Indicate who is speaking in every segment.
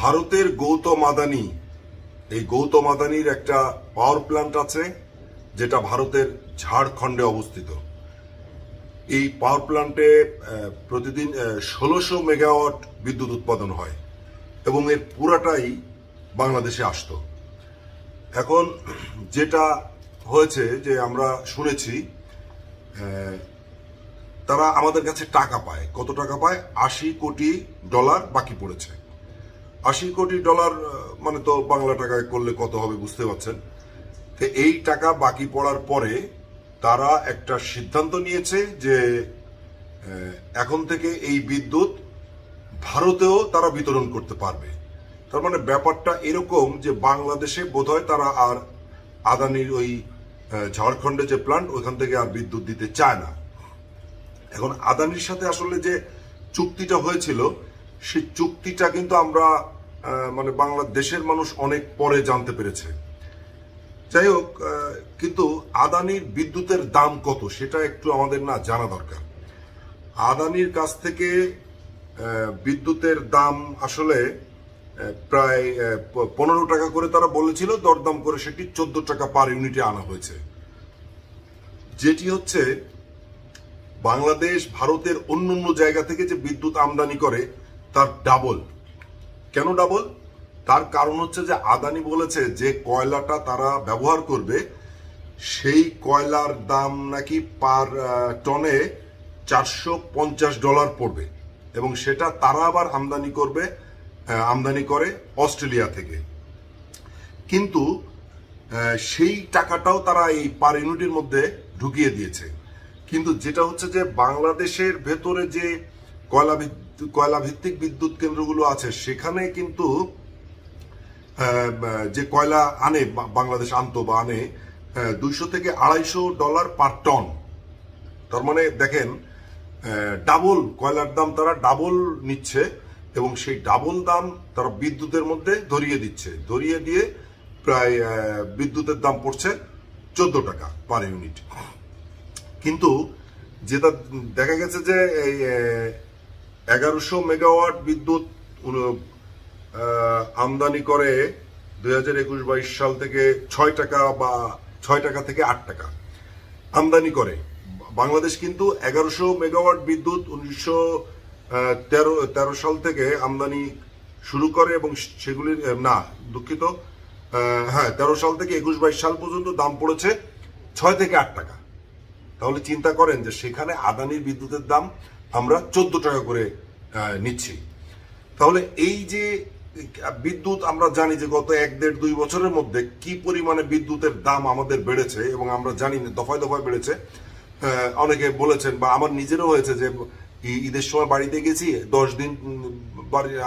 Speaker 1: ভারতের গৌতম আদানি, এই গৌতম আদানির একটা পাওয়ার প্ল্যান্ট আছে যেটা ভারতের ঝাড়খণ্ডে অবস্থিত। এই পাওয়ার প্ল্যান্টে প্রতিদিন 1600 মেগাওয়াট বিদ্যুৎ উৎপাদন হয় এবং এর পুরাটাই বাংলাদেশে আসতো। এখন যেটা হয়েছে যে আমরা শুনেছি তারা আমাদের কাছে টাকা পায়। কত টাকা পায়? $80 কোটি বাকি পড়েছে। $80 কোটি মানে তো বাংলা টাকায় করলে কত হবে বুঝতে পারছেন। তো এই টাকা বাকি পড়ার পরে তারা একটা সিদ্ধান্ত নিয়েছে যে এখন থেকে এই বিদ্যুৎ ভারতেও তারা বিতরণ করতে পারবে। তার মানে ব্যাপারটা এরকম যে বাংলাদেশে বোধহয় তারা আর আদানির ওই ঝাড়খণ্ডে যে প্ল্যান্ট ওইখান থেকে আর বিদ্যুৎ দিতে চায় না। এখন আদানির সাথে আসলে যে চুক্তিটা হয়েছিল সেই চুক্তিটা কিন্তু আমরা মানে বাংলাদেশের মানুষ অনেক পরে জানতে পেরেছে। যাই হোক, কিন্তু আদানির বিদ্যুতের দাম কত সেটা একটু আমাদের না জানা দরকার। আদানির কাছ থেকে বিদ্যুতের দাম আসলে প্রায় 15 টাকা করে তারা বলেছিল, দরদাম করে সেটি 14 টাকা পার ইউনিটে আনা হয়েছে, যেটি হচ্ছে বাংলাদেশ ভারতের অন্য জায়গা থেকে যে বিদ্যুৎ আমদানি করে তার ডাবল। কেন ডাবল? তার কারণ হচ্ছে যে আদানি বলেছে যে কয়লাটা তারা ব্যবহার করবে সেই কয়লার দাম নাকি পার টনে $450 পড়বে এবং সেটা তারা আবার আমদানি করে অস্ট্রেলিয়া থেকে। কিন্তু সেই টাকাটাও তারা এই পার ইউনিটের মধ্যে ঢুকিয়ে দিয়েছে। কিন্তু যেটা হচ্ছে যে বাংলাদেশের ভেতরে যে কয়লা ভিত্তিক বিদ্যুৎ কেন্দ্রগুলো আছে সেখানে কিন্তু যে কয়লা আনে বাংলাদেশ আনে $200 থেকে $250 পার টন। তার মানে দেখেন ডাবল কয়লার দাম তারা ডাবল নিচ্ছে এবং সেই ডাবল দাম তারা বিদ্যুতের মধ্যে ধরিয়ে দিচ্ছে। ধরিয়ে দিয়ে প্রায় বিদ্যুতের দাম পড়ছে 14 টাকা পার ইউনিট। কিন্তু যেটা দেখা গেছে যে এই 1100 মেগাওয়াট বিদ্যুৎ আমদানি করে 2021-22 সাল থেকে 6 টাকা থেকে 8 টাকা আমদানি করে বাংলাদেশ। কিন্তু 1100 মেগাওয়াট বিদ্যুৎ 1913 সাল থেকে আমদানি শুরু করে এবং সেগুলির 13 সাল থেকে 21-22 সাল পর্যন্ত দাম পড়েছে 6 থেকে 8 টাকা। তাহলে চিন্তা করেন যে সেখানে আদানির বিদ্যুতের দাম আমরা 14 টাকা করে নিচ্ছি। তাহলে এই যে বিদ্যুৎ আমরা জানি যে গত 1-1.5-2 বছরের মধ্যে কি পরিমাণে বিদ্যুতের দাম আমাদের বেড়েছে এবং আমরা জানি না দফায় দফায় বেড়েছে। অনেকে বলেছেন বা আমার নিজেরও হয়েছে যে ঈদের সময় বাড়িতে গেছি 10 দিন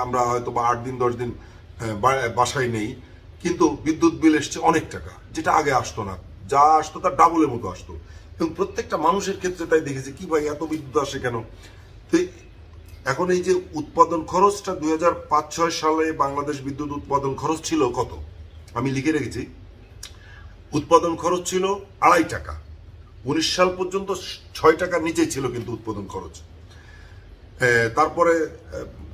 Speaker 1: আমরা হয়তো বা 8 দিন 10 দিন বাসায় নেই, কিন্তু বিদ্যুৎ বিল এসছে অনেক টাকা, যেটা আগে আসতো না। যা আসতো তার ডাবলের মতো আসতো এবং প্রত্যেকটা মানুষের ক্ষেত্রে তাই দেখেছি কি ভাই এত বিদ্যুৎ আসে কেন। তো এখন এই যে উৎপাদন খরচটা 2005-06 সালে বাংলাদেশ বিদ্যুৎ উৎপাদন খরচ ছিল কত আমি লিখে রেখেছি। উৎপাদন খরচ ছিল 2.5 টাকা। 19 সাল পর্যন্ত 6 টাকার নিচে ছিল কিন্তু উৎপাদন খরচ। তারপরে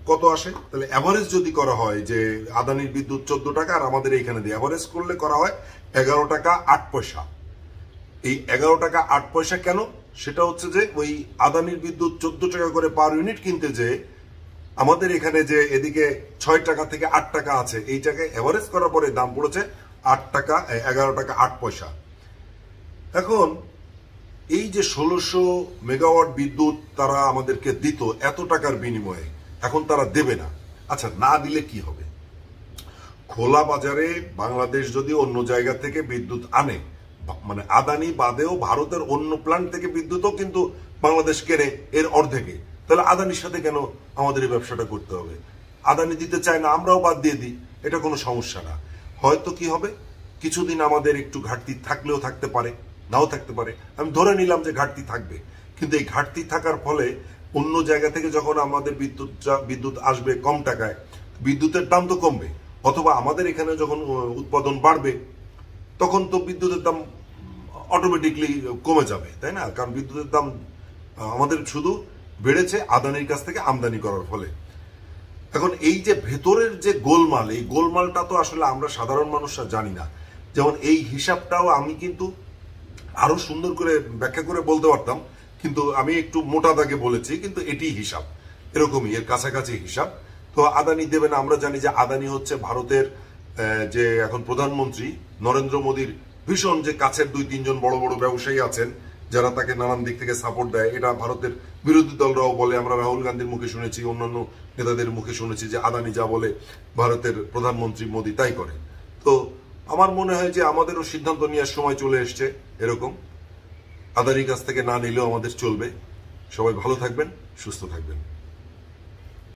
Speaker 1: কত আসে? তাহলে অ্যাভারেজ যদি করা হয় যে আদানির বিদ্যুৎ 14 টাকা আর আমাদের এইখানে দিয়ে অ্যাভারেজ করলে করা হয় 11 টাকা 8 পয়সা। এই 11 টাকা 8 পয়সা কেন? সেটা হচ্ছে যে ওই আদানির বিদ্যুৎ 14 টাকা করে পার ইউনিট কিনতে যে আমাদের এখানে যে এদিকে 6 টাকা থেকে 8 টাকা আছে, এই টাকায় এভারেজ করার পরে দাম পড়েছে 11 টাকা 8 পয়সা। এখন এই যে 1600 মেগাওয়াট বিদ্যুৎ তারা আমাদেরকে দিত এত টাকার বিনিময়ে, এখন তারা দেবে না। আচ্ছা, না দিলে কি হবে? খোলা বাজারে বাংলাদেশ যদি অন্য জায়গা থেকে বিদ্যুৎ আনে, মানে আদানি বাদেও ভারতের অন্য প্ল্যান্ট থেকে বিদ্যুৎও কিন্তু বাংলাদেশ কেনে এর অর্ধেকে, তাহলে আদানির সাথে কেন আমাদের এই ব্যবসাটা করতে হবে? আদানি দিতে চায় না, আমরাও বাদ দিয়ে দিই, এটা কোনো সমস্যা না। হয়তো কি হবে, কিছুদিন আমাদের একটু ঘাটতি থাকলেও থাকতে পারে, নাও থাকতে পারে। আমি ধরে নিলাম যে ঘাটতি থাকবে, কিন্তু এই ঘাটতি থাকার ফলে অন্য জায়গা থেকে যখন আমাদের বিদ্যুৎ আসবে কম টাকায়, বিদ্যুতের দাম তো কমবে, অথবা আমাদের এখানে যখন উৎপাদন বাড়বে তখন তো বিদ্যুতের দাম অটোমেটিকলি কমে যাবে, তাই না? কারণ বিদ্যুতের দাম আমাদের শুধু বেড়েছে আদানির কাছ থেকে আমদানি করার ফলে। এখন এই যে ভেতরের যে গোলমাল, এই গোলমালটা তো আসলে আমরা সাধারণ মানুষরা জানি না। যেমন এই হিসাবটাও আমি কিন্তু আরো সুন্দর করে ব্যাখ্যা করে বলতে পারতাম, কিন্তু আমি একটু মোটা দাগে বলেছি, কিন্তু এটি হিসাব এরকমই, এর কাছাকাছি হিসাব। তো আদানি দেবে না, আমরা জানি যে আদানি হচ্ছে ভারতের যে এখন প্রধানমন্ত্রী নরেন্দ্র মোদীর ভীষণ যে কাছের 2-3 জন বড় বড় ব্যবসায়ী আছেন যারা তাকে নানান দিক থেকে সাপোর্ট দেয়। এটা ভারতের বিরোধী দলরাও বলে, আমরা রাহুল গান্ধীর মুখে শুনেছি, অন্যান্য নেতাদের মুখে শুনেছি যে আদানি যা বলে ভারতের প্রধানমন্ত্রী মোদী তাই করে। তো আমার মনে হয় যে আমাদেরও সিদ্ধান্ত নেওয়ার সময় চলে এসছে এরকম। আদানির কাছ থেকে না নিলেও আমাদের চলবে। সবাই ভালো থাকবেন, সুস্থ থাকবেন।